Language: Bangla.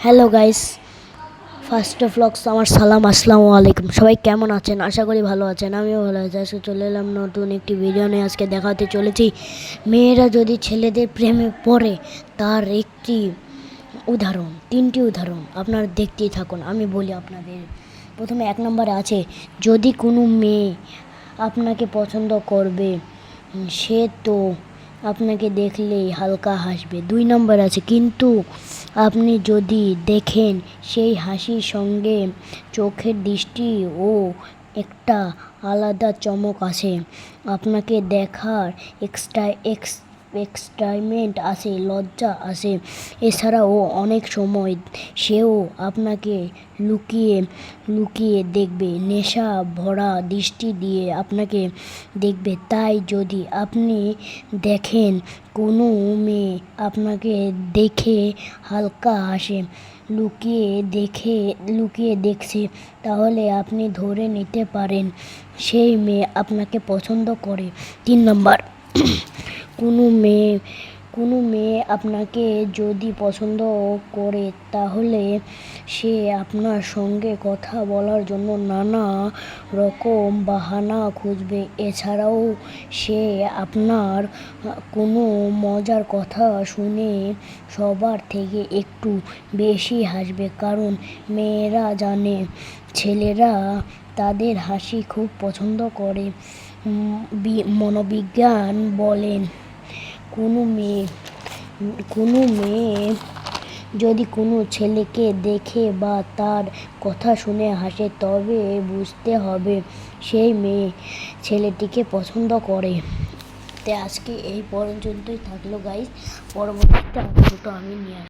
হ্যালো গাইস, ফার্স্ট ব্লগস আমার সালাম, আসসালামু আলাইকুম। সবাই কেমন আছেন? আশা করি ভালো আছেন। আমিও ভালো আছি। আজকে চলে এলাম নতুন একটি ভিডিও নিয়ে। আজকে দেখাতে চলেছি মেয়েরা যদি ছেলেদের প্রেমে পড়ে তার তিনটি উদাহরণ আপনারা দেখতেই থাকুন। আমি বলি আপনাদের। প্রথমে 1 নম্বরে আছে, যদি কোনো মেয়ে আপনাকে পছন্দ করবে সে তো আপনাকে দেখলেই হালকা হাসবে। 2 নম্বর আছে, কিন্তু আপনি যদি দেখেন সেই হাসির সঙ্গে চোখের দৃষ্টি ও একটা আলাদা চমক আছে, আপনাকে দেখার এক্সাইটমেন্ট আসে, লজ্জা আসে। এছাড়াও অনেক সময় সেও আপনাকে লুকিয়ে লুকিয়ে দেখবে, নেশা ভরা দৃষ্টি দিয়ে আপনাকে দেখবে। তাই যদি আপনি দেখেন কোনো মেয়ে আপনাকে দেখে হালকা হাসে, লুকিয়ে দেখছে, তাহলে আপনি ধরে নিতে পারেন সেই মেয়ে আপনাকে পছন্দ করে। 3 নম্বর, কোনো মেয়ে আপনাকে যদি পছন্দ করে তাহলে সে আপনার সঙ্গে কথা বলার জন্য নানা রকম বাহানা খুঁজবে। এছাড়াও সে আপনার কোনো মজার কথা শুনে সবার থেকে একটু বেশি হাসবে, কারণ মেয়েরা জানে ছেলেরা তাদের হাসি খুব পছন্দ করে। মনোবিজ্ঞান বলেন, কোনো মেয়ে যদি কোনো ছেলেকে দেখে বা তার কথা শুনে হাসে, তবে বুঝতে হবে সেই মেয়ে ছেলেটিকে পছন্দ করে। তো আজকে এই পর্যন্তই থাকলো গাইস। পরবর্তীতে আমি নিয়ে